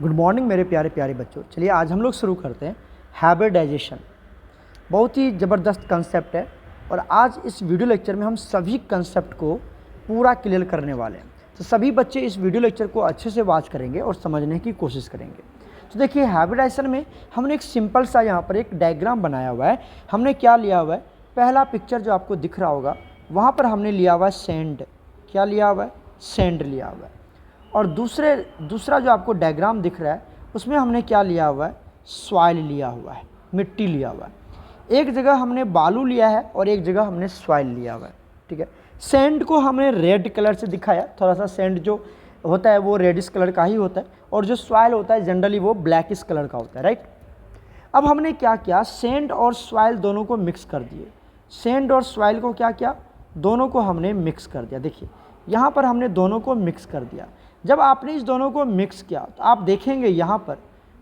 Good morning मेरे प्यारे प्यारे बच्चों। चलिए आज हम लोग शुरू करते हैं हाइब्रिडाइजेशन। बहुत ही ज़बरदस्त कंसेप्ट है और आज इस वीडियो लेक्चर में हम सभी कंसेप्ट को पूरा क्लियर करने वाले हैं। तो सभी बच्चे इस वीडियो लेक्चर को अच्छे से वॉच करेंगे और समझने की कोशिश करेंगे। तो देखिए हाइब्रिडाइजेशन में हमने एक सिंपल सा यहाँ पर एक डायग्राम बनाया हुआ है। हमने क्या लिया हुआ है, पहला पिक्चर जो आपको दिख रहा होगा वहाँ पर हमने लिया हुआ है सैंड। क्या लिया हुआ है? सैंड लिया हुआ है। और दूसरा जो आपको डायग्राम दिख रहा है उसमें हमने क्या लिया हुआ है? सॉइल लिया हुआ है, मिट्टी लिया हुआ है। एक जगह हमने बालू लिया है और एक जगह हमने सॉइल लिया हुआ है। ठीक है, सैंड को हमने रेड कलर से दिखाया। थोड़ा सा सैंड जो होता है वो रेडिश कलर का ही होता है और जो सॉइल होता है जनरली वो ब्लैकिश कलर का होता है, राइट। अब हमने क्या किया, सैंड और सॉइल दोनों को मिक्स कर दिए। सैंड और सॉइल को क्या किया, दोनों को हमने मिक्स कर दिया। देखिए यहाँ पर हमने दोनों को मिक्स कर दिया। जब आपने इस दोनों को मिक्स किया तो आप देखेंगे यहाँ पर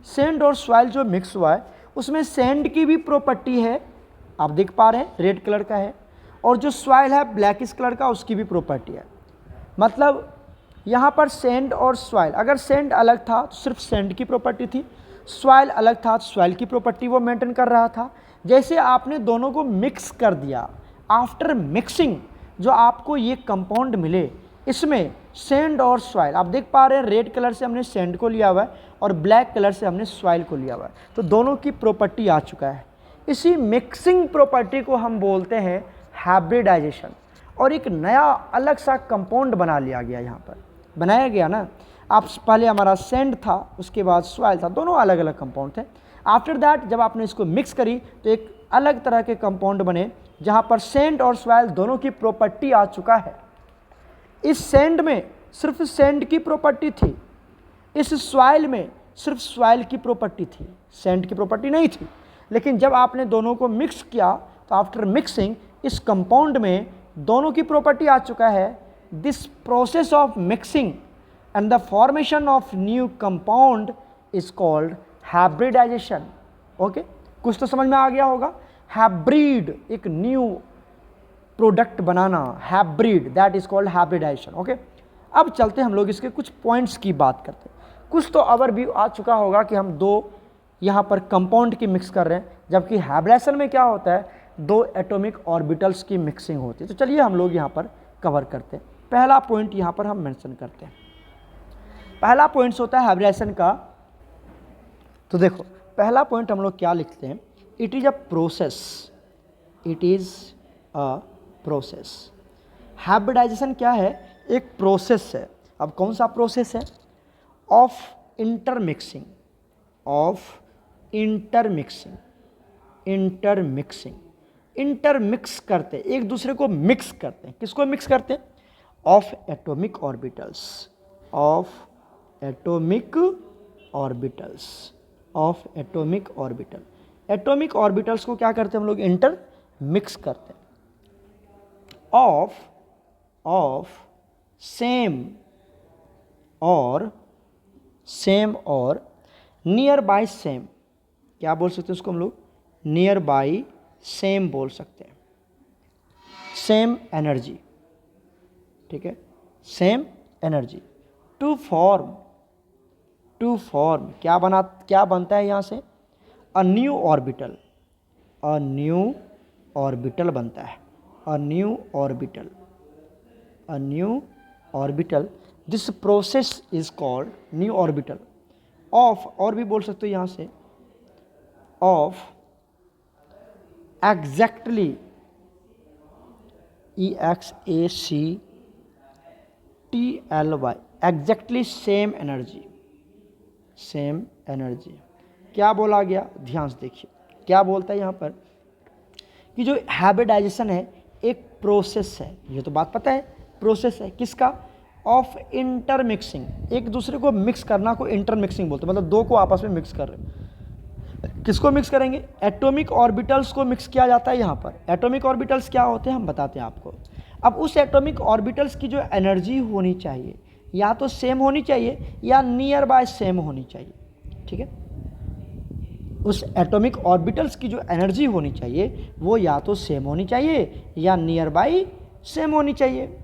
सैंड और सॉइल जो मिक्स हुआ है उसमें सैंड की भी प्रॉपर्टी है, आप देख पा रहे हैं रेड कलर का है, और जो सॉइल है ब्लैकिश कलर का उसकी भी प्रॉपर्टी है। मतलब यहाँ पर सैंड और सॉइल, अगर सैंड अलग था तो सिर्फ सैंड की प्रॉपर्टी थी, सॉइल अलग था तो सॉइल की प्रॉपर्टी वो मेंटेन कर रहा था। जैसे आपने दोनों को मिक्स कर दिया, आफ्टर मिक्सिंग जो आपको ये कंपाउंड मिले, इसमें सैंड और सॉइल आप देख पा रहे हैं रेड कलर से हमने सैंड को लिया हुआ है और ब्लैक कलर से हमने सॉइल को लिया हुआ है, तो दोनों की प्रॉपर्टी आ चुका है। इसी मिक्सिंग प्रॉपर्टी को हम बोलते हैं हाइब्रिडाइजेशन। और एक नया अलग सा कंपाउंड बना लिया गया, यहाँ पर बनाया गया ना। आप पहले हमारा सैंड था, उसके बाद सॉइल था, दोनों अलग अलग कंपाउंड थे। आफ्टर दैट जब आपने इसको मिक्स करी तो एक अलग तरह के कंपाउंड बने जहाँ पर सैंड और सॉइल दोनों की प्रॉपर्टी आ चुका है। इस सैंड में सिर्फ सैंड की प्रॉपर्टी थी, इस सॉइल में सिर्फ सॉइल की प्रॉपर्टी थी, सैंड की प्रॉपर्टी नहीं थी। लेकिन जब आपने दोनों को मिक्स किया तो आफ्टर मिक्सिंग इस कंपाउंड में दोनों की प्रॉपर्टी आ चुका है। This process of mixing and the formation of new compound is called hybridization. Okay, कुछ तो समझ में आ गया होगा। हाइब्रिड, एक न्यू प्रोडक्ट बनाना, hybrid, that is called hybridization. Okay, अब चलते हम लोग इसके कुछ पॉइंट्स की बात करते हैं। कुछ तो अवर भी आ चुका होगा कि हम दो यहाँ पर कंपाउंड की मिक्स कर रहे हैं, जबकि हाइब्रिडाइजेशन में क्या होता है, दो एटॉमिक ऑर्बिटल्स की मिक्सिंग होती है। तो चलिए हम लोग यहाँ पर कवर करते हैं। पहला पॉइंट यहाँ पर हम मेंशन करते हैं। पहला पॉइंट होता है हाइब्रिडाइजेशन का। तो देखो पहला पॉइंट हम लोग क्या लिखते हैं, it is a process, it is a process. Hybridization क्या है, एक प्रोसेस है। अब कौन सा प्रोसेस है? Of intermixing, of intermixing, intermixing, intermix करते, एक दूसरे को मिक्स करते हैं। किसको मिक्स करते हैं? Of atomic orbitals, of atomic orbitals, of atomic orbital. Atomic orbitals को क्या करते हैं हम लोग? इंटर मिक्स करते हैं। ऑफ सेम और नियर बाय सेम, क्या बोल सकते हैं उसको हम लोग? नियर बाय सेम बोल सकते हैं। सेम एनर्जी, ठीक है, सेम एनर्जी। टू फॉर्म क्या बनता है यहाँ से? अ न्यू ऑर्बिटल, अ न्यू ऑर्बिटल बनता है, अ new orbital, a new orbital. This process is called new orbital of, और भी बोल सकते हो यहाँ से, of exactly, EXACTLY, exactly same energy, same energy. क्या बोला गया? ध्यान से देखिए क्या बोलता है यहाँ पर कि जो हाइब्रिडाइजेशन है एक प्रोसेस है। ये तो बात पता है, प्रोसेस है किसका? ऑफ इंटरमिक्सिंग, एक दूसरे को मिक्स करना को इंटरमिक्सिंग बोलते हैं। मतलब दो को आपस में मिक्स कर रहे हैं। किसको मिक्स करेंगे? एटॉमिक ऑर्बिटल्स को मिक्स किया जाता है यहाँ पर। एटॉमिक ऑर्बिटल्स क्या होते हैं हम बताते हैं आपको। अब उस एटॉमिक ऑर्बिटल्स की जो एनर्जी होनी चाहिए या तो सेम होनी चाहिए या नियर बाय सेम होनी चाहिए, ठीक है। उस एटॉमिक ऑर्बिटल्स की जो एनर्जी होनी चाहिए वो या तो सेम होनी चाहिए या नियर बाय सेम होनी चाहिए।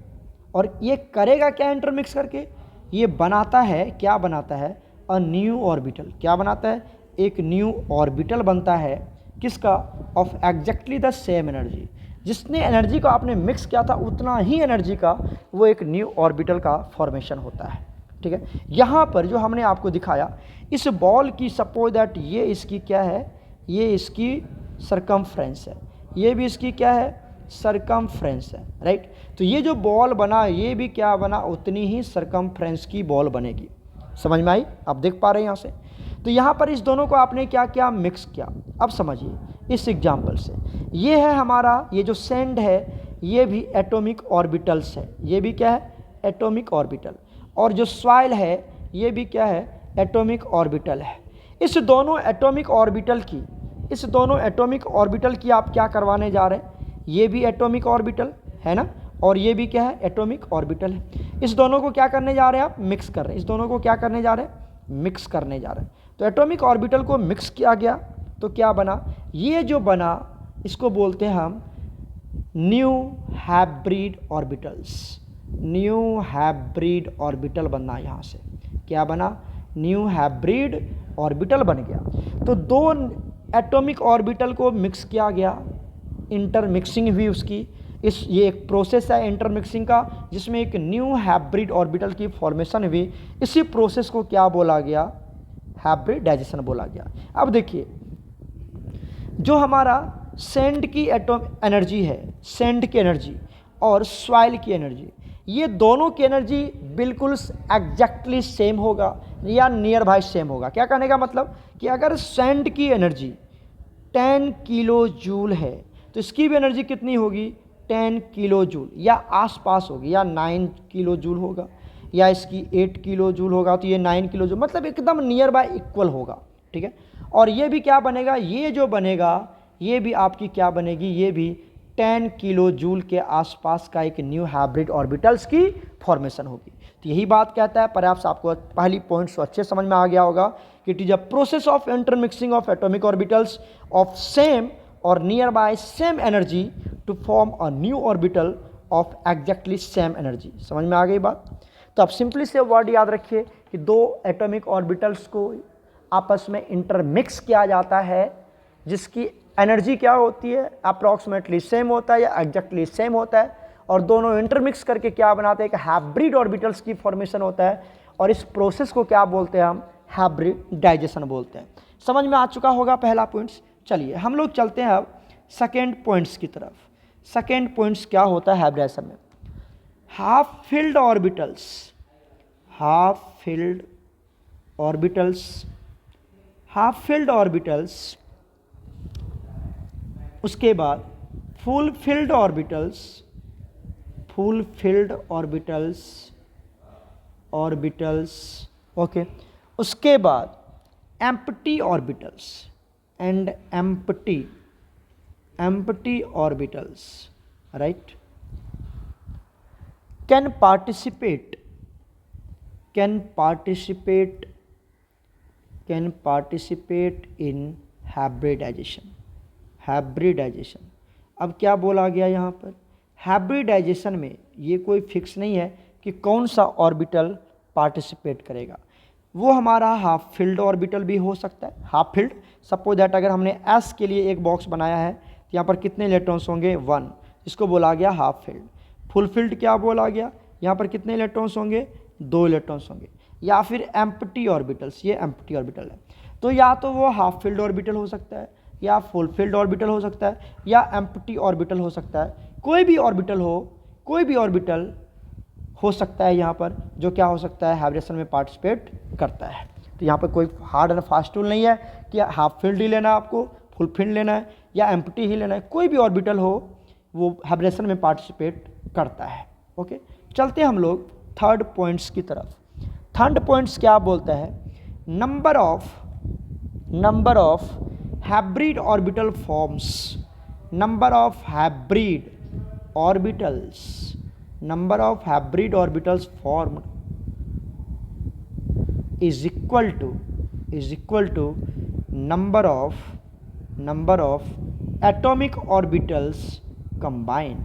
और ये करेगा क्या इंटरमिक्स करके? ये बनाता है, क्या बनाता है? अ अ न्यू ऑर्बिटल, क्या बनाता है, एक न्यू ऑर्बिटल बनता है, किसका, of exactly the same energy, जितने एनर्जी को आपने मिक्स किया था उतना ही एनर्जी का वो एक न्यू ऑर्बिटल का फॉर्मेशन होता है। ठीक है, यहाँ पर जो हमने आपको दिखाया इस बॉल की, सपोज दैट ये इसकी क्या है, ये इसकी सरकमफ्रेंस है, ये भी इसकी क्या है, सरकमफ्रेंस है, राइट। तो ये जो बॉल बना ये भी क्या बना, उतनी ही सरकमफ्रेंस की बॉल बनेगी। समझ में आई, आप देख पा रहे हैं यहाँ से। तो यहाँ पर इस दोनों को आपने क्या क्या मिक्स किया, अब समझिए इस एग्जाम्पल से। ये है हमारा, ये जो सैंड है ये भी एटॉमिक ऑर्बिटल्स है, ये भी क्या है, एटॉमिक ऑर्बिटल, और जो सॉइल है ये भी क्या है, एटॉमिक ऑर्बिटल है। इस दोनों एटॉमिक ऑर्बिटल की, इस दोनों एटॉमिक ऑर्बिटल की आप क्या करवाने जा रहे हैं, ये भी एटॉमिक ऑर्बिटल है ना, और ये भी क्या है, एटॉमिक ऑर्बिटल है। इस दोनों को क्या करने जा रहे हैं आप, मिक्स कर रहे हैं, इस दोनों को क्या करने जा रहे हैं, मिक्स करने जा रहे हैं। तो एटॉमिक ऑर्बिटल को मिक्स किया गया तो क्या बना, ये जो बना इसको बोलते हैं हम new hybrid orbitals. New hybrid orbital बनना, यहाँ से क्या बना, न्यू हाइब्रिड ऑर्बिटल बन गया। तो दो एटॉमिक ऑर्बिटल को मिक्स किया गया, इंटरमिक्सिंग हुई उसकी, इस ये एक प्रोसेस है इंटरमिक्सिंग का, जिसमें एक न्यू हाइब्रिड ऑर्बिटल की फॉर्मेशन हुई। इसी प्रोसेस को क्या बोला गया, हाइब्रिडाइजेशन बोला गया। अब देखिए जो हमारा सैंड की एटॉम एनर्जी है, सैंड की एनर्जी और सॉइल की एनर्जी, ये दोनों की एनर्जी बिल्कुल एग्जैक्टली सेम होगा या नियर बाय सेम होगा। क्या कहने का मतलब कि अगर सैंड की एनर्जी 10 किलो जूल है तो इसकी भी एनर्जी कितनी होगी, 10 किलो जूल या आसपास होगी, या 9 किलो जूल होगा, या इसकी 8 किलो जूल होगा तो ये 9 किलो जूल, मतलब एकदम नियर बाय इक्वल होगा। ठीक है, और ये भी क्या बनेगा, ये जो बनेगा ये भी आपकी क्या बनेगी, ये भी 10 किलो जूल के आसपास का एक न्यू हाइब्रिड ऑर्बिटल्स की फॉर्मेशन होगी। तो यही बात कहता है, परहैप्स आपको पहली पॉइंट्स अच्छे समझ में आ गया होगा कि it is a process of intermixing of atomic orbitals of same और near by same energy to form a new orbital of exactly same energy. समझ में आ गई बात। तो अब सिंपली से वर्ड याद रखिए कि दो एटॉमिक ऑर्बिटल्स को आपस में इंटरमिक्स किया जाता है, जिसकी एनर्जी क्या होती है, अप्रॉक्सीमेटली सेम होता है या एग्जैक्टली सेम होता है, और दोनों इंटरमिक्स करके क्या बनाते हैं, एक हाइब्रिड ऑर्बिटल्स की फॉर्मेशन होता है, और इस प्रोसेस को क्या बोलते हैं हम, हाइब्रिडाइजेशन बोलते हैं। समझ में आ चुका होगा पहला पॉइंट्स। चलिए हम लोग चलते हैं अब सेकेंड पॉइंट्स की तरफ। सेकेंड पॉइंट्स क्या होता है हाइब्रिडाइजेशन में, half filled orbitals, half filled orbitals, half filled orbitals, उसके बाद full filled orbitals, full filled orbitals, orbitals, okay, उसके बाद empty orbitals and empty, empty orbitals, right, can participate, can participate, can participate in hybridization, hybridization. अब क्या बोला गया यहाँ पर, हाइब्रिडाइजेशन में ये कोई फिक्स नहीं है कि कौन सा ऑर्बिटल पार्टिसिपेट करेगा। वो हमारा हाफ फिल्ड ऑर्बिटल भी हो सकता है, हाफ फिल्ड, सपोज दैट अगर हमने एस के लिए एक बॉक्स बनाया है तो यहाँ पर कितने इलेक्ट्रॉन्स होंगे, 1, इसको बोला गया हाफ फिल्ड। फुल फिल्ड क्या बोला गया, यहाँ पर कितने इलेक्ट्रॉन्स होंगे, 2 इलेक्ट्रॉन्स होंगे। या फिर एम्प्टी ऑर्बिटल्स, ये एम्प्टी ऑर्बिटल है, तो या तो वो हाफ फिल्ड ऑर्बिटल हो सकता है, या फुल फिल्ड ऑर्बिटल हो सकता है, या एम्प्टी ऑर्बिटल हो सकता है। कोई भी ऑर्बिटल हो, कोई भी ऑर्बिटल हो सकता है यहाँ पर, जो क्या हो सकता है, हाइब्रिडेशन में पार्टिसिपेट करता है। तो यहाँ पर कोई हार्ड एंड फास्ट रूल नहीं है कि हाफ फील्ड ही लेना है आपको, फुल फील्ड लेना है या एम्प्टी ही लेना है। कोई भी ऑर्बिटल हो वो हाइब्रिडेशन में पार्टिसिपेट करता है। ओके, चलते हैं हम लोग थर्ड पॉइंट्स की तरफ। थर्ड पॉइंट्स क्या बोलता है, number of hybrid orbital forms, number of hybrid orbitals, number of hybrid orbitals formed is equal to number of atomic orbitals combine।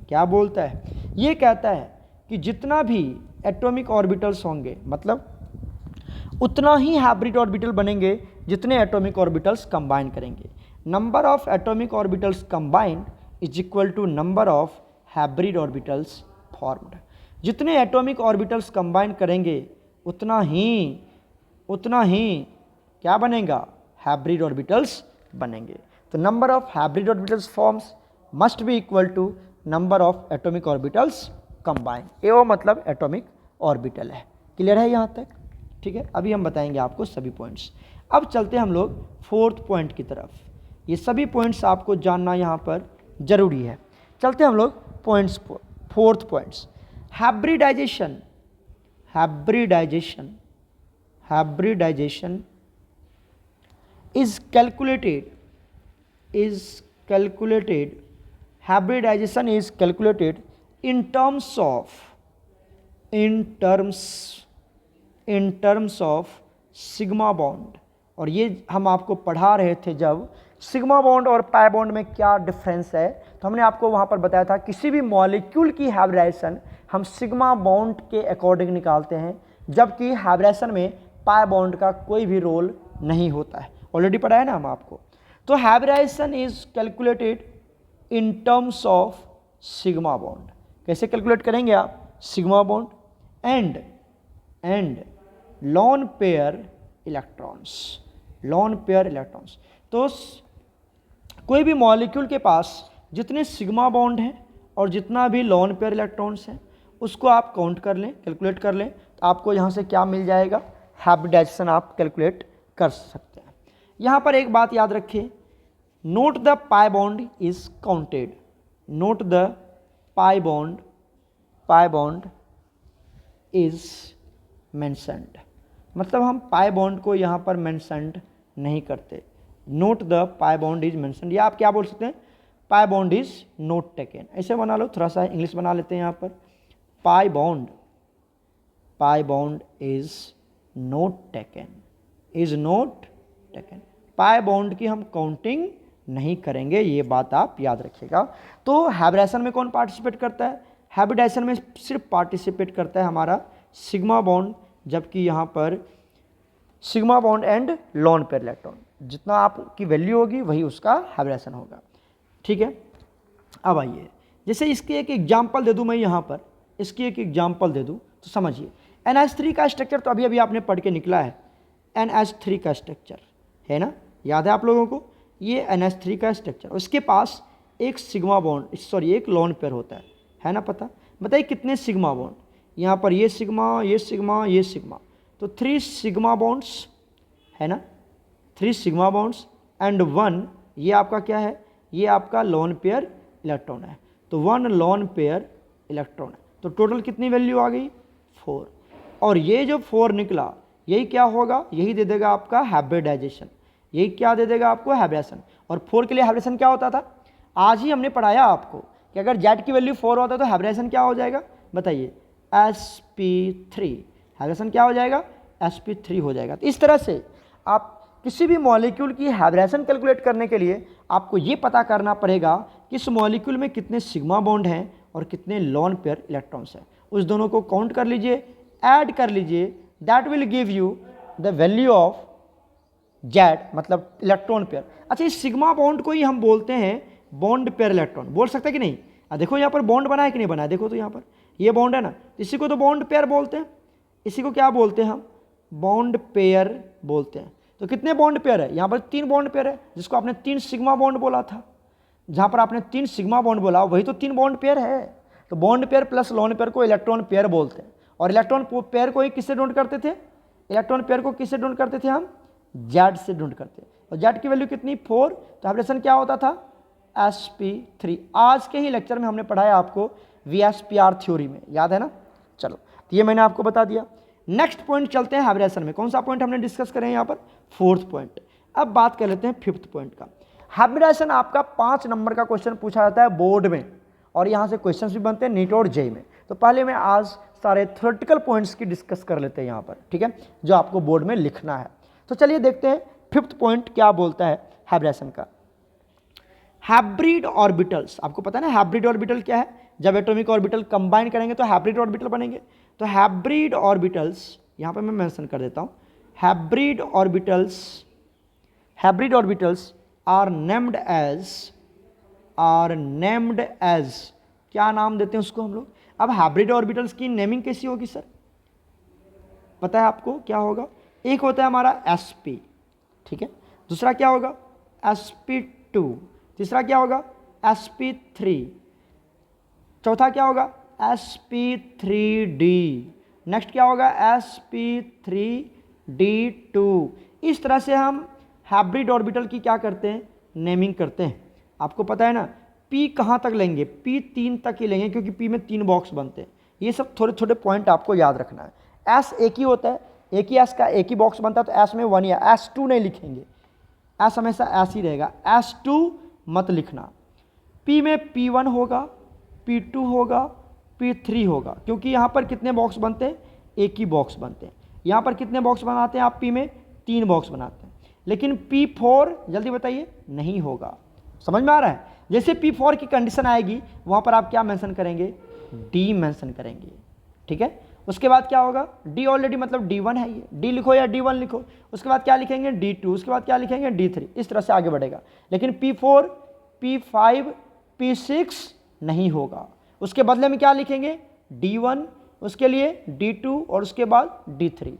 क्या बोलता है, ये कहता है कि जितना भी एटॉमिक ऑर्बिटल्स होंगे, मतलब उतना ही हाइब्रिड ऑर्बिटल बनेंगे जितने एटॉमिक ऑर्बिटल्स कंबाइन करेंगे। Number of atomic orbitals combined is equal to number of hybrid orbitals formed. जितने एटॉमिक ऑर्बिटल्स कंबाइन करेंगे उतना ही क्या बनेगा, हाइब्रिड ऑर्बिटल्स बनेंगे। तो number of hybrid orbitals forms must be equal to number of atomic orbitals combine. AO मतलब atomic orbital है। क्लियर है यहाँ तक? ठीक है, अभी हम बताएंगे आपको सभी पॉइंट्स। अब चलते हैं हम लोग फोर्थ पॉइंट की तरफ। ये सभी पॉइंट्स आपको जानना यहाँ पर जरूरी है। चलते हैं हम लोग points, fourth points. Hybridization is calculated hybridization is calculated in terms of sigma bond. और ये हम आपको पढ़ा रहे थे जब सिग्मा बॉन्ड और पाई बॉन्ड में क्या डिफरेंस है, तो हमने आपको वहाँ पर बताया था किसी भी मॉलिक्यूल की हाइब्रिडाइजेशन हम सिग्मा बॉन्ड के अकॉर्डिंग निकालते हैं, जबकि हाइब्रिडाइजेशन में पाई बॉन्ड का कोई भी रोल नहीं होता है। ऑलरेडी पढ़ा है ना हम आपको। तो hybridization is calculated in terms of sigma bond. कैसे कैलकुलेट करेंगे आप? Sigma bond and lone pair electrons. तो कोई भी मॉलिक्यूल के पास जितने सिग्मा बॉन्ड हैं और जितना भी लॉन पेयर इलेक्ट्रॉन्स हैं उसको आप काउंट कर लें, कैलकुलेट कर लें, तो आपको यहाँ से क्या मिल जाएगा, हाइब्रिडाइजेशन आप कैलकुलेट कर सकते हैं। यहाँ पर एक बात याद रखिए, note the pi bond is counted. Note the pi bond is mentioned. मतलब हम पाई बॉन्ड को यहाँ पर मेंशन्ड नहीं करते। Note the pi bond is mentioned, या आप क्या बोल सकते हैं, pi bond is not taken. ऐसे बना लो, थोड़ा सा इंग्लिश बना लेते हैं यहाँ पर। Pi bond is not taken. Pi bond की हम काउंटिंग नहीं करेंगे, ये बात आप याद रखिएगा। तो हाइब्रिडाइजेशन में कौन पार्टिसिपेट करता है? हाइब्रिडाइजेशन में सिर्फ पार्टिसिपेट करता है हमारा सिग्मा बॉन्ड, जबकि यहाँ पर sigma bond and lone pair electron, जितना आपकी वैल्यू होगी वही उसका हाइब्रिडाइजेशन होगा। ठीक है, अब आइए, जैसे इसकी एक एग्जाम्पल दे दूँ मैं यहाँ पर, इसकी एक एग्जाम्पल दे दूँ तो समझिए। NH3 का स्ट्रक्चर तो अभी आपने पढ़ के निकला है। NH3 का स्ट्रक्चर है ना, याद है आप लोगों को? ये NH3 का स्ट्रक्चर, उसके पास एक सिग्मा बॉन्ड, सॉरी एक लॉन पेयर होता है ना पता? बताइए कितने सिग्मा बॉन्ड? यहाँ पर ये सिग्मा, तो 3 सिग्मा बॉन्ड्स है ना, 3 सिग्मा बॉन्ड्स एंड 1, ये आपका क्या है, ये आपका लॉन पेयर इलेक्ट्रॉन है। तो 1 लॉन पेयर इलेक्ट्रॉन है। तो टोटल कितनी वैल्यू आ गई? 4। और ये जो 4 निकला यही क्या होगा, यही दे देगा आपका हाइब्रिडाइजेशन। यही क्या दे देगा आपको? हाइब्रिडेशन। और 4 के लिए हाइब्रिडेशन क्या होता था? आज ही हमने पढ़ाया आपको कि अगर जेड की वैल्यू 4 होता है तो हाइब्रिडेशन क्या हो जाएगा, बताइए? sp3। हाइब्रिडेशन क्या हो जाएगा? sp3 हो जाएगा। तो इस तरह से आप किसी भी मॉलिक्यूल की हाइब्रिडेशन कैलकुलेट करने के लिए आपको ये पता करना पड़ेगा कि इस मॉलिक्यूल में कितने सिग्मा बॉन्ड हैं और कितने लॉन पेयर इलेक्ट्रॉन्स हैं। उस दोनों को काउंट कर लीजिए, ऐड कर लीजिए, that will give you the value of Z, मतलब इलेक्ट्रॉन पेयर। अच्छा, इस सिग्मा बॉन्ड को ही हम बोलते हैं बॉन्ड पेयर इलेक्ट्रॉन। बोल सकते हैं कि नहीं? देखो यहाँ पर बॉन्ड बना है कि नहीं बना है, देखो तो यहाँ पर ये बॉन्ड है ना, इसी को तो बॉन्ड पेयर बोलते हैं। इसी को क्या बोलते हैं हम? बॉन्ड पेयर बोलते हैं। तो कितने बॉन्ड पेयर है? यहाँ पर 3 बॉन्ड पेयर है, जिसको आपने 3 सिग्मा बॉन्ड बोला था। जहाँ पर आपने 3 सिग्मा बॉन्ड बोला वही तो 3 बॉन्ड पेयर है। तो bond pair plus lone pair को इलेक्ट्रॉन पेयर बोलते हैं। और इलेक्ट्रॉन पेयर को ही किससे डोनेट करते थे? इलेक्ट्रॉन पेयर को किससे डोनेट करते थे हम? जेड से डोनेट करते। और जेड की वैल्यू कितनी? 4। तो हाइब्रिडेशन क्या होता था? sp3। आज के ही लेक्चर में हमने पढ़ाया आपको VSPR थ्योरी में, याद है ना? चलो, तो ये मैंने आपको बता दिया। नेक्स्ट पॉइंट चलते हैं हाइब्रिडेशन में। कौन सा पॉइंट हमने डिस्कस करें यहाँ पर? 4th point. अब बात कर लेते हैं 5th पॉइंट का। हाइब्रिडेशन आपका 5 नंबर का क्वेश्चन पूछा जाता है बोर्ड में, और यहाँ से क्वेश्चन भी बनते हैं नीट और जेई में। तो पहले मैं आज सारे थ्योरेटिकल पॉइंट्स की डिस्कस कर लेते हैं यहाँ पर, ठीक है, जो आपको बोर्ड में लिखना है। तो चलिए देखते हैं 5th पॉइंट क्या बोलता है हाइब्रिडेशन का। हाइब्रिड ऑर्बिटल्स, आपको पता है ना हाइब्रिड ऑर्बिटल क्या है? जब एटॉमिक ऑर्बिटल कंबाइन करेंगे तो हाइब्रिड ऑर्बिटल बनेंगे। तो हाइब्रिड ऑर्बिटल्स यहाँ पर मैं मेंशन कर देता हूँ। hybrid orbitals are named as, क्या नाम देते हैं उसको हम लोग? अब हाइब्रिड ऑर्बिटल्स की नेमिंग कैसी होगी सर, पता है आपको क्या होगा? एक होता है हमारा sp, ठीक है, दूसरा क्या होगा sp2, तीसरा क्या होगा sp3, चौथा क्या होगा sp3d, नेक्स्ट क्या होगा sp3d2। इस तरह से हम हाइब्रिड ऑर्बिटल की क्या करते हैं, नेमिंग करते हैं। आपको पता है ना p कहाँ तक लेंगे, p 3 तक ही लेंगे क्योंकि p में 3 बॉक्स बनते हैं। ये सब थोड़े छोटे पॉइंट आपको याद रखना है। s एक ही होता है, एक ही s का एक ही बॉक्स बनता है, तो s में 1 या s2 नहीं लिखेंगे, s हमेशा s ही रहेगा, s2 मत लिखना। p में p1 होगा, p2 होगा, p3 होगा, क्योंकि यहाँ पर कितने बॉक्स बनते हैं, एक ही बॉक्स बनते हैं। यहाँ पर कितने बॉक्स बनाते हैं आप, p में 3 बॉक्स बनाते हैं, लेकिन p4 जल्दी बताइए नहीं होगा। समझ में आ रहा है? जैसे p4 की कंडीशन आएगी वहाँ पर आप क्या मेंशन करेंगे, d मेंशन करेंगे, ठीक है। उसके बाद क्या होगा, d ऑलरेडी मतलब d1 है, ये d लिखो या d1 लिखो, उसके बाद क्या लिखेंगे d2, उसके बाद क्या लिखेंगे d3, इस तरह से आगे बढ़ेगा। लेकिन p4, p5, p6 नहीं होगा, उसके बदले में क्या लिखेंगे d1, उसके लिए d2 और उसके बाद d3।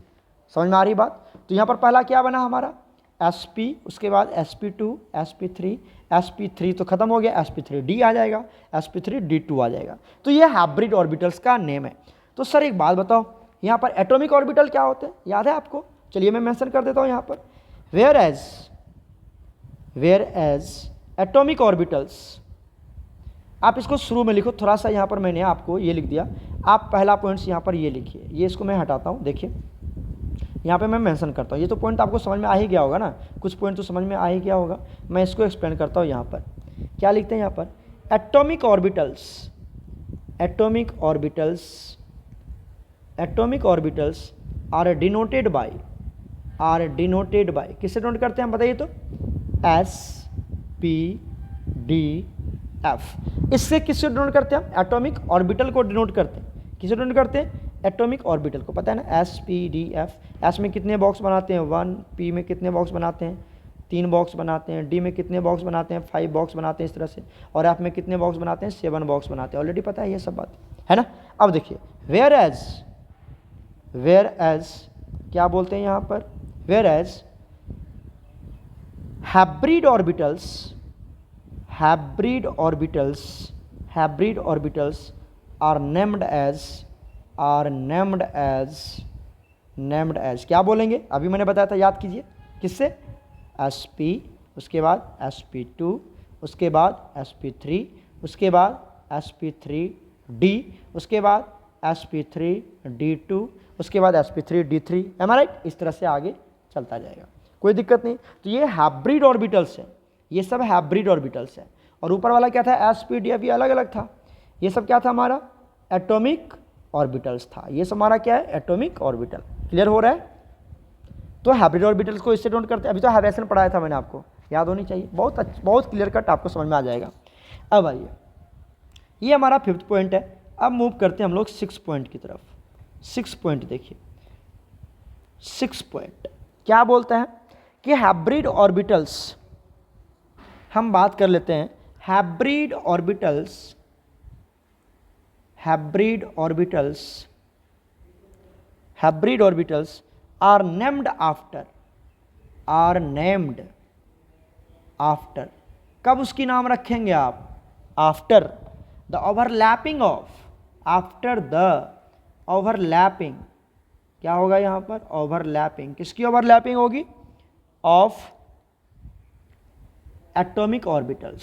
समझ में आ रही बात? तो यहाँ पर पहला क्या बना हमारा sp, उसके बाद sp2, sp3, sp3 तो खत्म हो गया, sp3d आ जाएगा, sp3d2 आ जाएगा। तो ये हाइब्रिड ऑर्बिटल्स का नेम है। तो सर एक बात बताओ, यहाँ पर एटॉमिक ऑर्बिटल क्या होते हैं, याद है आपको? चलिए मैं मेंशन कर देता हूँ यहाँ पर, वेयर एज एटॉमिक ऑर्बिटल्स, आप इसको शुरू में लिखो, थोड़ा सा यहाँ पर मैंने आपको ये लिख दिया, आप पहला पॉइंट्स यहाँ पर ये लिखिए, ये इसको मैं हटाता हूँ, देखिए यहाँ पे मैं मेंशन करता हूँ। ये तो पॉइंट आपको समझ में आ ही गया होगा ना, कुछ पॉइंट तो समझ में आ ही गया होगा, मैं इसको एक्सप्लेन करता हूँ। यहाँ पर क्या लिखते हैं, यहाँ पर atomic orbitals are denoted by, किससे डिनोट करते हैं हम बताइए तो, s-p-d-f। इससे किससे डिनोट करते हैं हम, एटॉमिक ऑर्बिटल को डिनोट करते हैं। किसे डिनोट करते हैं, एटॉमिक ऑर्बिटल को, पता है ना, s-p-d-f। s में कितने बॉक्स बनाते हैं 1, p में कितने बॉक्स बनाते हैं 3 बॉक्स बनाते हैं, d में कितने बॉक्स बनाते हैं 5 बॉक्स बनाते हैं, इस तरह से, और f में कितने बॉक्स बनाते हैं 7 बॉक्स बनाते हैं। ऑलरेडी पता है ये सब बात, है ना। अब देखिए वेयर एज क्या बोलते हैं यहाँ पर, whereas hybrid orbitals are named as, क्या बोलेंगे, अभी मैंने बताया था, याद कीजिए, किससे, sp, उसके बाद sp2, उसके बाद sp3, उसके बाद sp3d, उसके बाद sp3d2, उसके बाद sp3d3, एम आई राइट? इस तरह से आगे चलता जाएगा, कोई दिक्कत नहीं। तो ये हाइब्रिड ऑर्बिटल्स है, ये सब हाइब्रिड ऑर्बिटल्स है। और ऊपर वाला क्या था, sp-df, ये अलग अलग था, ये सब क्या था हमारा, एटॉमिक ऑर्बिटल्स था। ये सब हमारा क्या है, एटॉमिक ऑर्बिटल। क्लियर हो रहा है? तो हाइब्रिड ऑर्बिटल्स को इससे डिनोट करते हैं। अभी तो हाइब्रेशन पढ़ाया था मैंने, आपको याद होनी चाहिए, बहुत क्लियर कट आपको समझ में आ जाएगा। अब आइए, ये हमारा 5th पॉइंट है। अब मूव करते हैं हम लोग 6 पॉइंट की तरफ। 6 पॉइंट देखिए, 6 पॉइंट क्या बोलते हैं कि हाइब्रिड ऑर्बिटल्स, हम बात कर लेते हैं hybrid orbitals are named after, कब उसकी नाम रखेंगे आप, आफ्टर द ओवरलैपिंग, क्या होगा यहाँ पर, ओवरलैपिंग, किसकी ओवरलैपिंग होगी, ऑफ एटॉमिक ऑर्बिटल।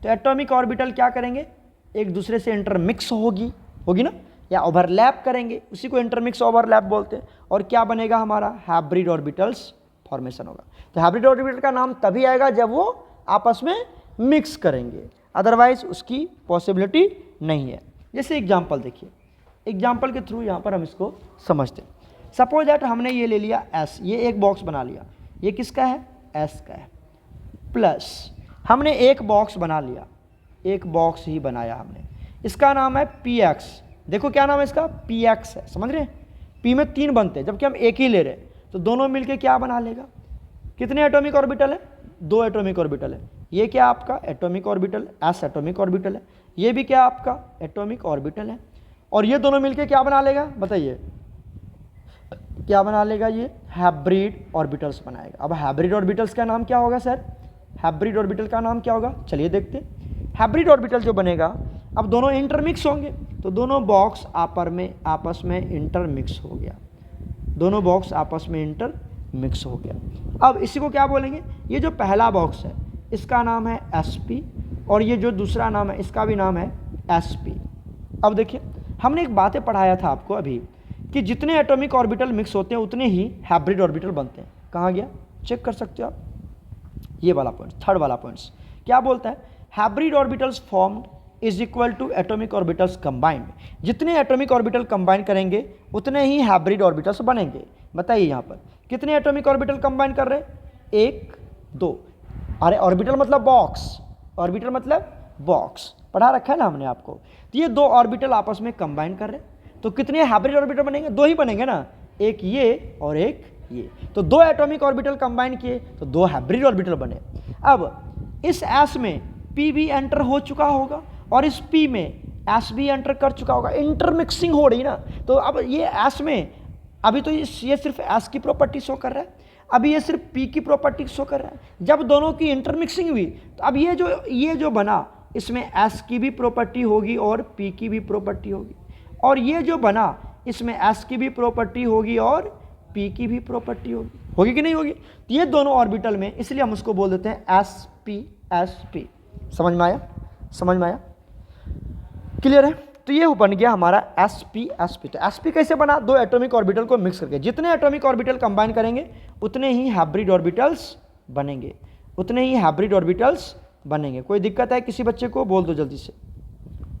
तो एटॉमिक ऑर्बिटल क्या करेंगे, एक दूसरे से इंटरमिक्स होगी ना, या ओवरलैप करेंगे, उसी को इंटरमिक्स ओवरलैप बोलते हैं। और क्या बनेगा हमारा, हाइब्रिड ऑर्बिटल्स फॉर्मेशन होगा। तो हाइब्रिड ऑर्बिटल का नाम तभी आएगा जब वो आपस में मिक्स करेंगे, अदरवाइज उसकी पॉसिबिलिटी नहीं है। जैसे एग्जाम्पल देखिए, एग्जाम्पल के थ्रू यहाँ पर हम इसको समझते हैं। सपोज दैट हमने ये ले लिया S, ये एक बॉक्स बना लिया, ये किसका है, S का है, प्लस हमने एक बॉक्स बना लिया, एक बॉक्स ही बनाया हमने, इसका नाम है PX। देखो क्या नाम है इसका, PX है, समझ रहे हैं, पी में 3 बनते हैं जबकि हम एक ही ले रहे हैं, तो दोनों मिलके क्या बना लेगा, कितने एटॉमिक ऑर्बिटल है, 2 एटॉमिक ऑर्बिटल है। ये क्या आपका atomic orbital, S atomic orbital है, ये भी क्या आपका एटॉमिक ऑर्बिटल है, और ये दोनों मिलके क्या बना लेगा, बताइए क्या बना लेगा, ये हाइब्रिड ऑर्बिटल्स बनाएगा। अब हाइब्रिड ऑर्बिटल्स का नाम क्या होगा सर, हाइब्रिड ऑर्बिटल का नाम क्या होगा, चलिए देखते हैं। हाइब्रिड ऑर्बिटल जो बनेगा, अब दोनों इंटरमिक्स होंगे, तो दोनों बॉक्स आपस में इंटरमिक्स हो गया, दोनों बॉक्स आपस में इंटरमिक्स हो गया। अब इसी को क्या बोलेंगे, ये जो पहला बॉक्स है इसका नाम है sp, और ये जो दूसरा नाम है इसका भी नाम है sp। अब देखिए हमने एक बातें पढ़ाया था आपको अभी कि जितने एटॉमिक ऑर्बिटल मिक्स होते हैं उतने ही हाइब्रिड ऑर्बिटल बनते हैं। कहाँ गया, चेक कर सकते हो आप, ये वाला पॉइंट, थर्ड वाला पॉइंट्स क्या बोलता है, hybrid orbitals formed is equal to atomic orbitals combined. जितने एटॉमिक ऑर्बिटल कंबाइन करेंगे उतने ही हाइब्रिड ऑर्बिटल्स बनेंगे। बताइए यहाँ पर कितने एटॉमिक ऑर्बिटल कंबाइन कर रहे हैं, 1 2, अरे ऑर्बिटल मतलब बॉक्स, ऑर्बिटल मतलब बॉक्स, पढ़ा रखा है ना हमने आपको। तो ये 2 ऑर्बिटल आपस में कंबाइन कर रहे हैं, तो कितने हाइब्रिड ऑर्बिटल बनेंगे, 2 ही बनेंगे ना, एक ये और एक ये, तो 2 एटॉमिक ऑर्बिटल कंबाइन किए तो 2 हाइब्रिड ऑर्बिटल बने। अब इस एस में पी भी एंटर हो चुका होगा और इस पी में एस भी एंटर कर चुका होगा, इंटरमिक्सिंग हो रही ना। तो अब ये एस में अभी तो ये सिर्फ एस की प्रॉपर्टी शो कर रहा है, अभी ये सिर्फ पी की प्रॉपर्टी शो कर रहा है। जब दोनों की इंटरमिक्सिंग हुई तो अब ये जो बना इसमें एस की भी प्रॉपर्टी होगी और पी की भी प्रॉपर्टी होगी, और ये जो बना इसमें एस की भी प्रॉपर्टी होगी और पी की भी प्रॉपर्टी होगी कि नहीं होगी। तो ये दोनों ऑर्बिटल में, इसलिए हम उसको बोल देते हैं एस पी। समझ में आया, समझ में आया, क्लियर है। तो ये बन गया हमारा एस पी। तो एस पी कैसे बना, 2 एटॉमिक ऑर्बिटल को मिक्स करके, जितने एटॉमिक ऑर्बिटल कंबाइन करेंगे उतने ही हाइब्रिड ऑर्बिटल्स बनेंगे, उतने ही हाइब्रिड ऑर्बिटल्स बनेंगे। कोई दिक्कत है किसी बच्चे को, बोल दो जल्दी से,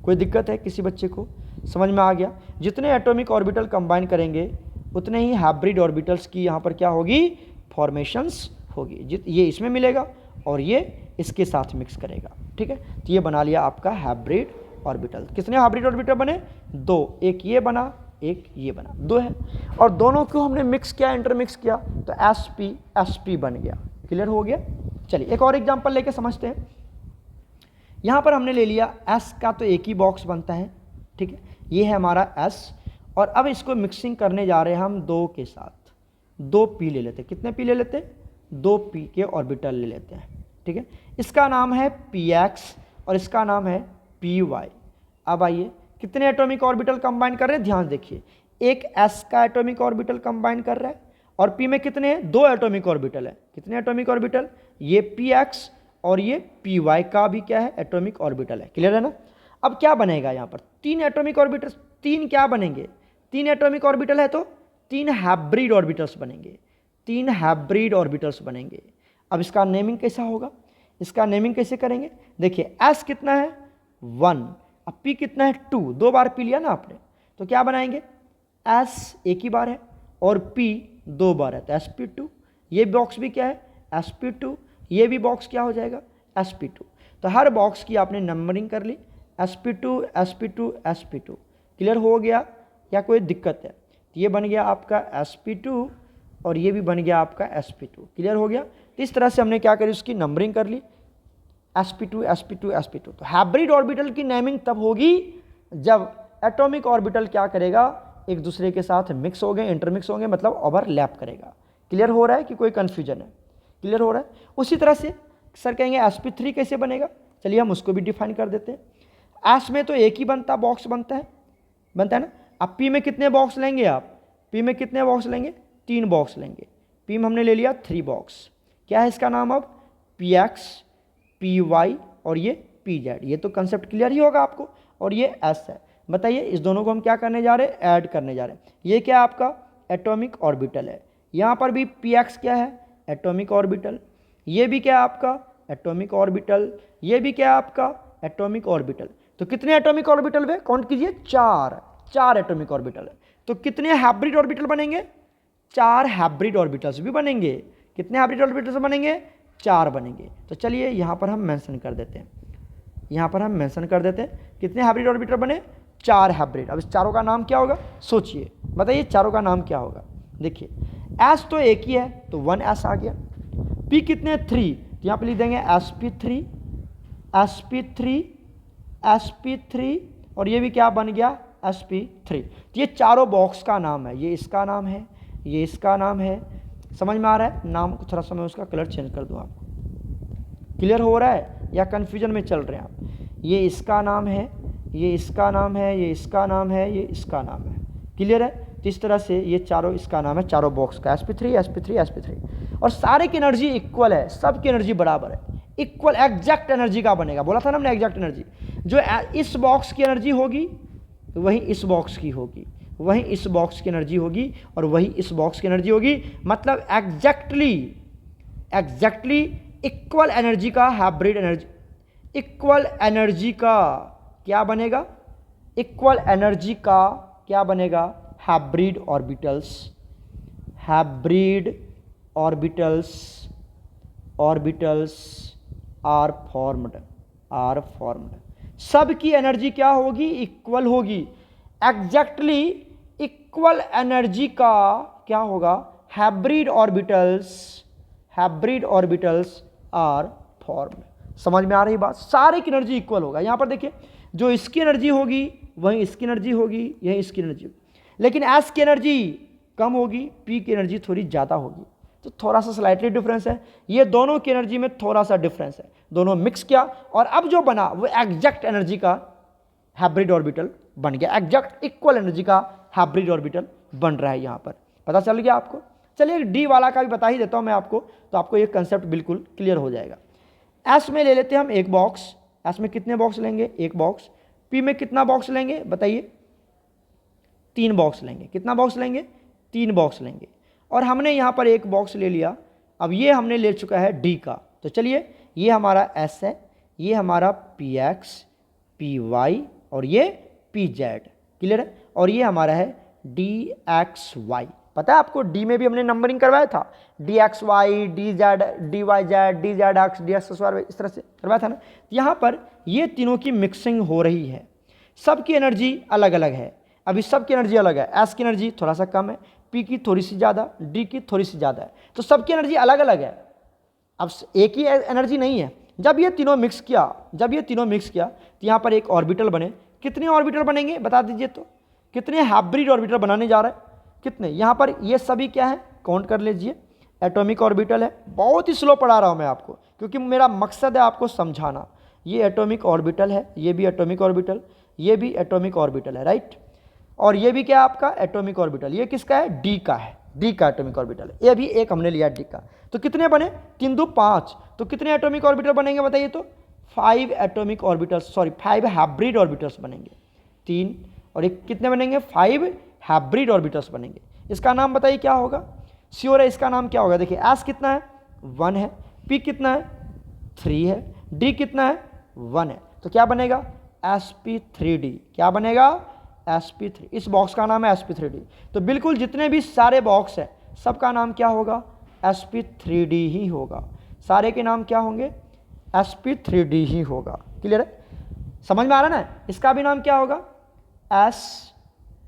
कोई दिक्कत है किसी बच्चे को, समझ में आ गया। जितने एटॉमिक ऑर्बिटल कंबाइन करेंगे उतने ही हाइब्रिड ऑर्बिटल्स की यहाँ पर क्या होगी, फॉर्मेशंस होगी। ये इसमें मिलेगा और ये इसके साथ मिक्स करेगा, ठीक है। तो ये बना लिया आपका हाइब्रिड ऑर्बिटल। कितने हाइब्रिड ऑर्बिटल बने, 2, एक ये बना एक ये बना, 2 है, और दोनों को हमने मिक्स किया, इंटरमिक्स किया, तो एस पी बन गया। क्लियर हो गया। चलिए एक और एग्जांपल लेके समझते हैं। यहाँ पर हमने ले लिया एस का तो एक ही बॉक्स बनता है, ठीक है, ये है हमारा एस, और अब इसको मिक्सिंग करने जा रहे हैं हम 2 के साथ, 2 पी ले लेते हैं। कितने पी ले लेते हैं, 2 पी के ऑर्बिटल ले लेते हैं, ठीक है। इसका नाम है पी एक्स और इसका नाम है पी वाई। अब आइए कितने एटॉमिक ऑर्बिटल कंबाइन कर रहे हैं, ध्यान देखिए, एक एस का एटॉमिक ऑर्बिटल कंबाइन कर रहा है और पी में कितने हैं, 2 एटॉमिक ऑर्बिटल है। कितने एटॉमिक ऑर्बिटल, ये पी एक्स और ये पी वाई का भी क्या है, एटॉमिक ऑर्बिटल है। क्लियर है ना। अब क्या बनेगा यहाँ पर, 3 एटॉमिक ऑर्बिटल, 3 क्या बनेंगे, 3 एटॉमिक ऑर्बिटल है तो 3 हाइब्रिड ऑर्बिटल्स बनेंगे, 3 हाइब्रिड ऑर्बिटल्स बनेंगे। अब इसका नेमिंग कैसा होगा, इसका नेमिंग कैसे करेंगे, देखिए एस कितना है 1, अब पी कितना है 2, 2 बार पी लिया ना आपने, तो क्या बनाएंगे, एस एक ही बार है और पी 2 बार है, तो sp2। ये बॉक्स भी क्या है sp2, ये भी बॉक्स क्या हो जाएगा sp2। तो हर बॉक्स की आपने नंबरिंग कर ली, sp2 sp2 sp2। क्लियर हो गया या कोई दिक्कत है, तो ये बन गया आपका sp2 और ये भी बन गया आपका sp2। क्लियर हो गया। तो इस तरह से हमने क्या करी, उसकी नंबरिंग कर ली, sp2 sp2 sp2। तो हाइब्रिड ऑर्बिटल की नेमिंग तब होगी जब एटॉमिक ऑर्बिटल क्या करेगा, एक दूसरे के साथ मिक्स हो गए, इंटरमिक्स होंगे, मतलब ओवरलैप करेगा। क्लियर हो रहा है कि कोई कन्फ्यूजन है, क्लियर हो रहा है। उसी तरह से सर कहेंगे sp3 कैसे बनेगा, चलिए हम उसको भी डिफाइन कर देते हैं। एस में तो एक ही बॉक्स बनता है ना। अब पी में कितने बॉक्स लेंगे आप, पी में कितने बॉक्स लेंगे, 3 बॉक्स लेंगे। पी में हमने ले लिया 3 बॉक्स, क्या है इसका नाम अब पी एक्स पी वाई और ये पी जेड। ये तो कंसेप्ट क्लियर ही होगा आपको। और ये एस है, बताइए इस दोनों को हम क्या करने जा रहे हैं, ऐड करने जा रहे हैं। ये क्या आपका एटॉमिक ऑर्बिटल है, यहाँ पर भी पी एक्स क्या है एटॉमिक ऑर्बिटल, ये भी क्या आपका एटॉमिक ऑर्बिटल, ये भी क्या आपका एटॉमिक ऑर्बिटल। तो कितने एटॉमिक ऑर्बिटल हुए, काउंट कीजिए, 4 एटॉमिक ऑर्बिटल है। तो कितने हाइब्रिड ऑर्बिटल बनेंगे, 4 हाइब्रिड ऑर्बिटल्स भी बनेंगे। कितने हाइब्रिड ऑर्बिटल्स बनेंगे, 4 बनेंगे। तो चलिए यहाँ पर हम मेंशन कर देते हैं, यहाँ पर हम मेंशन कर देते हैं कितने हाइब्रिड ऑर्बिटल बने, 4 हाइब्रिड। अब इस चारों का नाम क्या होगा, सोचिए, बताइए चारों का नाम क्या होगा। देखिए एस तो एक ही है तो 1s आ गया। पी कितने 3, तो यहाँ पे लिख देंगे sp3 sp3 sp3 और ये भी क्या बन गया sp3। तो ये चारों बॉक्स का नाम है, ये इसका नाम है, ये इसका नाम है। समझ में आ रहा है, नाम को थोड़ा सा मैं उसका कलर चेंज कर दूँ आपको, क्लियर हो रहा है या कन्फ्यूजन में चल रहे हैं आप। ये इसका नाम है, ये इसका नाम है, ये इसका नाम है, ये इसका नाम है, क्लियर है। तो इस तरह से ये चारों इसका नाम है, चारों बॉक्स का sp3 sp3 sp3। और सारे की एनर्जी इक्वल है, सब की एनर्जी बराबर है, इक्वल एग्जैक्ट एनर्जी का बनेगा। बोला था ना हमने एग्जैक्ट एनर्जी, जो इस बॉक्स की एनर्जी होगी वही इस बॉक्स की होगी, वही इस बॉक्स की एनर्जी होगी और वही इस बॉक्स की एनर्जी होगी। मतलब एग्जैक्टली इक्वल एनर्जी का हाइब्रिड एनर्जी, इक्वल एनर्जी का क्या बनेगा, इक्वल एनर्जी का क्या बनेगा, hybrid orbitals. Hybrid orbitals are formed. सब की एनर्जी क्या होगी, इक्वल होगी। एग्जैक्टली इक्वल एनर्जी का क्या होगा, हाइब्रिड ऑर्बिटल्स आर फॉर्म्ड। समझ में आ रही बात, सारे की एनर्जी इक्वल होगा। यहां पर देखिए जो इसकी एनर्जी होगी वही इसकी एनर्जी होगी, यही इसकी एनर्जी होगी, लेकिन एस की एनर्जी कम होगी, पी की एनर्जी थोड़ी ज़्यादा होगी, तो थोड़ा सा स्लाइटली डिफरेंस है। ये दोनों की एनर्जी में थोड़ा सा डिफरेंस है, दोनों मिक्स किया और अब जो बना वो एग्जैक्ट एनर्जी का हाइब्रिड ऑर्बिटल बन गया, एग्जैक्ट इक्वल एनर्जी का हाइब्रिड ऑर्बिटल बन रहा है। यहाँ पर पता चल गया आपको। चलिए डी वाला का भी बता ही देता हूँ मैं आपको, तो आपको ये कंसेप्ट बिल्कुल क्लियर हो जाएगा। एस में ले लेते हैं हम एक बॉक्स, एस में कितने बॉक्स लेंगे, एक बॉक्स। पी में कितना बॉक्स लेंगे बताइए, 3 बॉक्स लेंगे। कितना बॉक्स लेंगे, 3 बॉक्स लेंगे। और हमने यहाँ पर एक बॉक्स ले लिया, अब ये हमने ले चुका है डी का। तो चलिए ये हमारा एस है, ये हमारा पी एक्स, पी वाई और ये पी जेड, क्लियर है। और ये हमारा है डी एक्स वाई। पता है आपको डी में भी हमने नंबरिंग करवाया था, D X Y, D Z, D Y Z, D Z X, D X Y, इस तरह से करवाया था ना। यहाँ पर ये तीनों की मिक्सिंग हो रही है, सबकी एनर्जी अलग अलग है। अभी सबकी एनर्जी अलग है, एस की एनर्जी थोड़ा सा कम है, पी की थोड़ी सी ज़्यादा, डी की थोड़ी सी ज़्यादा है, तो सबकी एनर्जी अलग अलग है। अब एक ही एनर्जी नहीं है। जब ये तीनों मिक्स किया, तो यहाँ पर एक ऑर्बिटल बने। कितने ऑर्बिटल बनेंगे बता दीजिए, तो कितने हाइब्रिड ऑर्बिटल बनाने जा रहा है, कितने। यहाँ पर ये सभी क्या है, काउंट कर लीजिए। एटॉमिक ऑर्बिटल है, बहुत ही स्लो पढ़ा रहा हूँ मैं आपको क्योंकि मेरा मकसद है आपको समझाना। ये एटॉमिक ऑर्बिटल है, ये भी एटॉमिक ऑर्बिटल, ये भी एटॉमिक ऑर्बिटल है, राइट। और ये भी क्या है आपका एटॉमिक ऑर्बिटल, ये किसका है, डी का है, डी का एटॉमिक ऑर्बिटल है। ये भी एक हमने लिया डी का। तो कितने बने, 3 2 5, तो कितने एटॉमिक ऑर्बिटल बनेंगे बताइए, तो 5 atomic orbitals, sorry 5 hybrid orbitals बनेंगे। 3 और एक कितने बनेंगे, 5 हाइब्रिड ऑर्बिटल्स बनेंगे। इसका नाम बताइए क्या होगा, श्योर है इसका नाम क्या होगा। देखिए एस कितना है, 1 है, पी कितना है, 3 है, डी कितना है, 1 है, तो क्या बनेगा sp3d। क्या बनेगा sp3, इस बॉक्स का नाम है sp3d। तो बिल्कुल जितने भी सारे बॉक्स है सबका नाम क्या होगा, sp3d ही होगा। सारे के नाम क्या होंगे, sp3d ही होगा, क्लियर है, समझ में आ रहा है ना। इसका भी नाम क्या होगा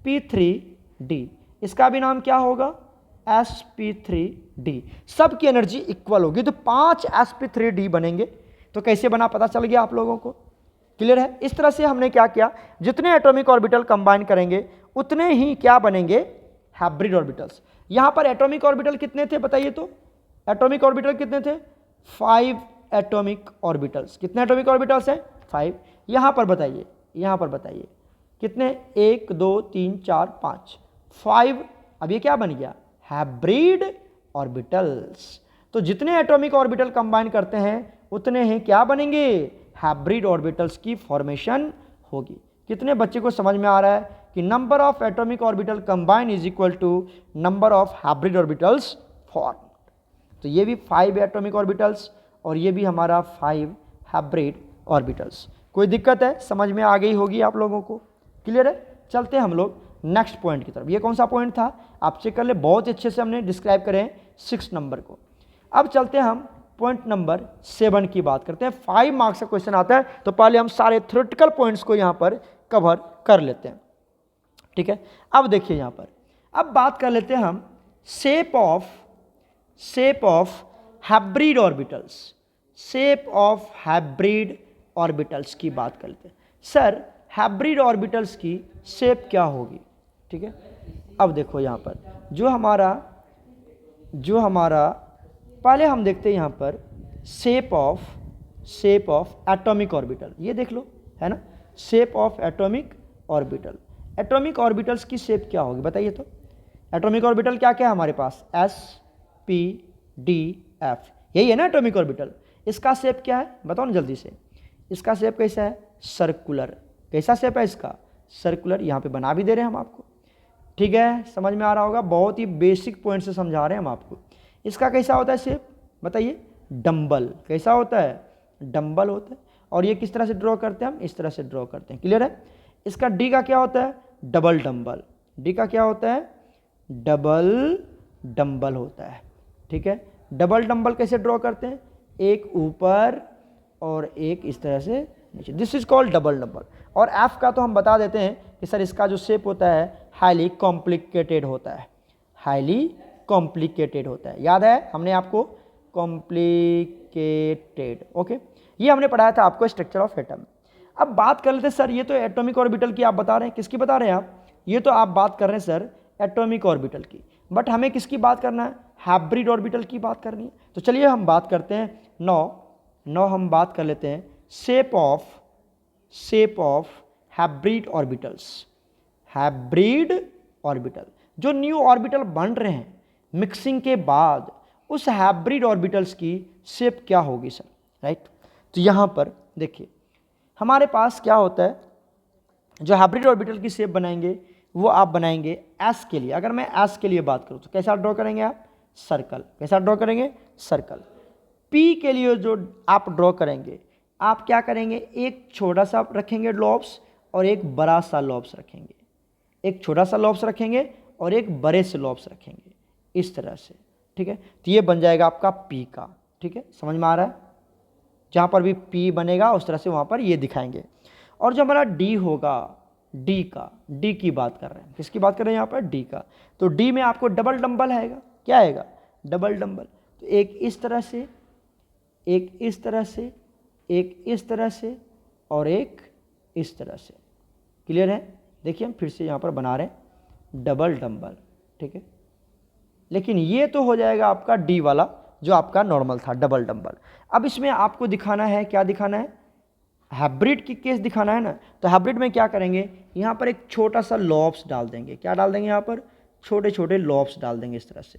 sp3d, इसका भी नाम क्या होगा sp3d। सबकी एनर्जी इक्वल होगी, तो 5 sp3d बनेंगे। तो कैसे बना पता चल गया आप लोगों को, क्लियर है। इस तरह से हमने क्या किया, जितने एटॉमिक ऑर्बिटल कंबाइन करेंगे उतने ही क्या बनेंगे, हाइब्रिड ऑर्बिटल्स। यहां पर एटॉमिक ऑर्बिटल कितने थे बताइए, तो एटॉमिक ऑर्बिटल कितने थे, 5 एटॉमिक ऑर्बिटल्स। कितने एटॉमिक ऑर्बिटल्स हैं, 5। यहां पर बताइए, यहां पर बताइए कितने, 1 2 3 4 5, 5। अब ये क्या बन गया, हाइब्रिड ऑर्बिटल्स। तो जितने एटॉमिक ऑर्बिटल कंबाइन करते हैं उतने ही क्या बनेंगे, हाइब्रिड ऑर्बिटल्स की फॉर्मेशन होगी। कितने बच्चे को समझ में आ रहा है कि number of atomic orbital combine is equal to number of hybrid orbitals form. तो ये भी 5 एटॉमिक ऑर्बिटल्स और ये भी हमारा 5 हाइब्रिड ऑर्बिटल्स। कोई दिक्कत है, समझ में आ गई होगी आप लोगों को, क्लियर है। चलते हैं हम लोग नेक्स्ट पॉइंट की तरफ। ये कौन सा पॉइंट था, आप चेक कर ले, बहुत अच्छे से हमने डिस्क्राइब करें 6 नंबर को। अब चलते हैं हम पॉइंट नंबर 7 की बात करते हैं। 5 मार्क्स का क्वेश्चन आता है, तो पहले हम सारे थ्योरेटिकल पॉइंट्स को यहाँ पर कवर कर लेते हैं। ठीक है, अब देखिए यहाँ पर, अब बात कर लेते हैं हम shape of hybrid orbitals. Shape of hybrid orbitals की बात कर लेते हैं। सर हाइब्रिड ऑर्बिटल्स की शेप क्या होगी? ठीक है, अब देखो यहाँ पर जो हमारा पहले हम देखते हैं यहाँ पर शेप ऑफ एटॉमिक ऑर्बिटल, ये देख लो, है ना, shape of atomic orbital. Atomic orbitals की शेप क्या होगी बताइए तो? एटॉमिक ऑर्बिटल क्या क्या है हमारे पास? S P D F, यही है ना एटॉमिक ऑर्बिटल। इसका शेप क्या है बताओ ना जल्दी से। इसका शेप कैसा है? सर्कुलर। कैसा शेप है इसका? सर्कुलर। यहाँ पे बना भी दे रहे हैं हम आपको, ठीक है, समझ में आ रहा होगा। बहुत ही बेसिक पॉइंट से समझा रहे हैं हम आपको। इसका कैसा होता है शेप बताइए? डंबल। कैसा होता है? डंबल होता है। और ये किस तरह से ड्रॉ करते हैं हम? इस तरह से ड्रॉ करते हैं। क्लियर है? इसका डी का क्या होता है? Double dumbbell. डी का क्या होता है? डबल डंबल होता है। ठीक है, डबल डंबल कैसे ड्रॉ करते हैं? एक ऊपर और एक इस तरह से नीचे, this is called double dumbbell. और एफ का तो हम बता देते हैं कि सर इसका जो शेप होता है हाईली कॉम्प्लिकेटेड होता है। हाईली कॉम्प्लिकेटेड होता है, याद है हमने आपको? कॉम्प्लिकेटेड। ओके, ये हमने पढ़ाया था आपको स्ट्रक्चर ऑफ एटम। अब बात कर लेते हैं सर, ये तो एटॉमिक ऑर्बिटल की आप बता रहे हैं, किसकी बता रहे हैं आप? ये तो आप बात कर रहे हैं सर एटॉमिक ऑर्बिटल की, बट हमें किसकी बात करना है? हाइब्रिड ऑर्बिटल की बात करनी है। तो चलिए हम बात करते हैं नौ हम बात कर लेते हैं shape of hybrid orbitals. Hybrid orbital, जो न्यू ऑर्बिटल बन रहे हैं मिक्सिंग के बाद, उस हाइब्रिड ऑर्बिटल्स की शेप क्या होगी सर? राइट, तो यहाँ पर देखिए हमारे पास क्या होता है, जो हाइब्रिड ऑर्बिटल की शेप बनाएंगे वो आप बनाएंगे एस के लिए। अगर मैं एस के लिए बात करूँ तो कैसा ड्रॉ करेंगे आप? सर्कल। कैसा ड्रॉ करेंगे? सर्कल। पी के लिए जो आप ड्रॉ करेंगे, आप क्या करेंगे? एक छोटा सा रखेंगे लॉब्स और एक बड़ा सा लॉब्स रखेंगे। एक छोटा सा लॉब्स रखेंगे और एक बड़े से लॉब्स रखेंगे, इस तरह से। ठीक है, तो ये बन जाएगा आपका पी का। ठीक है, समझ में आ रहा है? जहाँ पर भी पी बनेगा उस तरह से वहाँ पर ये दिखाएंगे। और जो हमारा डी होगा, डी की बात कर रहे हैं, किसकी बात कर रहे हैं यहाँ पर? डी का। तो डी में आपको डबल डंबल आएगा। क्या आएगा? Double dumbbell. तो एक इस तरह से, एक इस तरह से, एक इस तरह से और एक इस तरह से। क्लियर है? देखिए हम फिर से यहाँ पर बना रहे हैं डबल डंबल। ठीक है, लेकिन ये तो हो जाएगा आपका डी वाला जो आपका नॉर्मल था, डबल डंबल। अब इसमें आपको दिखाना है, क्या दिखाना है? हाइब्रिड की केस दिखाना है ना। तो हाइब्रिड में क्या करेंगे? यहाँ पर एक छोटा सा लॉब्स डाल देंगे। क्या डाल देंगे? यहाँ पर छोटे छोटे लॉब्स डाल देंगे, इस तरह से।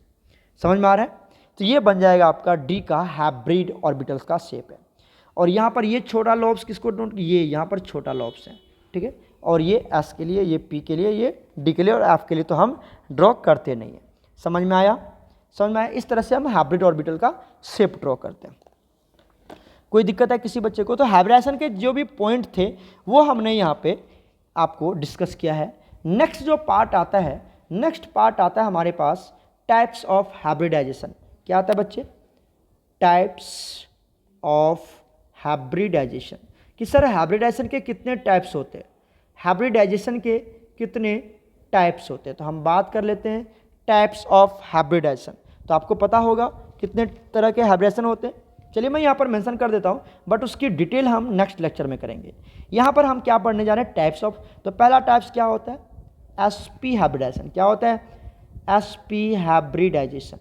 समझ में आ रहा है? तो ये बन जाएगा आपका डी का हाइब्रिड ऑर्बिटल्स का शेप है। और यहाँ पर ये छोटा लॉब्स किसको? ये यहाँ पर छोटा लॉब्स हैं। ठीक है, और ये एस के लिए, ये पी के लिए, ये डी के लिए और एफ के लिए तो हम ड्रॉ करते नहीं हैं। समझ में आया? समझ में आया? इस तरह से हम हाइब्रिड ऑर्बिटल का शेप ड्रॉ करते हैं। कोई दिक्कत है किसी बच्चे को? तो हाइब्रिडाइजेशन के जो भी पॉइंट थे वो हमने यहाँ पे आपको डिस्कस किया है। नेक्स्ट जो पार्ट आता है, नेक्स्ट पार्ट आता है हमारे पास टाइप्स ऑफ हाइब्रिडाइजेशन। क्या आता है बच्चे? Types of hybridization. कि सर हाइब्रिडाइजेशन के कितने टाइप्स होते हैं? हाइब्रिडाइजेशन के कितने टाइप्स होते हैं? तो हम बात कर लेते हैं टाइप्स ऑफ हाइब्रिडाइजेशन। तो आपको पता होगा कितने तरह के हाइब्रिडाइजेशन होते हैं। चलिए मैं यहाँ पर मेंशन कर देता हूँ, बट उसकी डिटेल हम नेक्स्ट लेक्चर में करेंगे। यहाँ पर हम क्या पढ़ने जा रहे हैं? Types of. तो पहला टाइप्स क्या होता है? SP hybridization. क्या होता है? SP hybridization.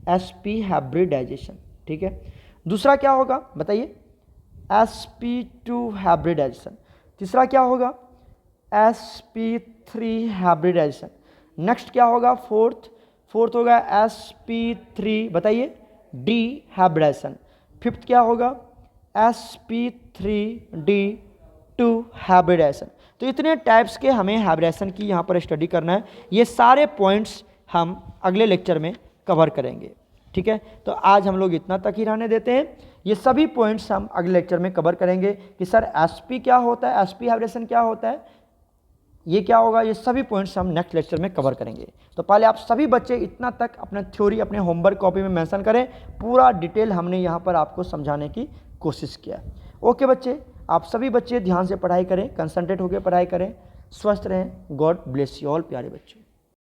SP hybridization. ठीक है, दूसरा क्या होगा बताइए? sp2 hybridisation. तीसरा क्या होगा? sp3 hybridisation. नेक्स्ट क्या होगा? फोर्थ होगा sp3, बताइए, डी हाइब्रिडाइजेशन। फिफ्थ क्या होगा? sp3d2 hybridisation. तो इतने टाइप्स के हमें हाइब्रिडाइजेशन की यहाँ पर स्टडी करना है। ये सारे पॉइंट्स हम अगले लेक्चर में कवर करेंगे। ठीक है, तो आज हम लोग इतना तक ही रहने देते हैं। ये सभी पॉइंट्स हम अगले लेक्चर में कवर करेंगे कि सर एसपी क्या होता है, एसपी हाइब्रिडेशन क्या होता है, ये क्या होगा। ये सभी पॉइंट्स हम नेक्स्ट लेक्चर में कवर करेंगे। तो पहले आप सभी बच्चे इतना तक अपना थ्योरी अपने होमवर्क कॉपी में मेंशन करें। पूरा डिटेल हमने यहाँ पर आपको समझाने की कोशिश किया। ओके बच्चे, आप सभी बच्चे ध्यान से पढ़ाई करें, कंसंट्रेट होकर पढ़ाई करें, स्वस्थ रहें। गॉड ब्लेस यू ऑल प्यारे बच्चों।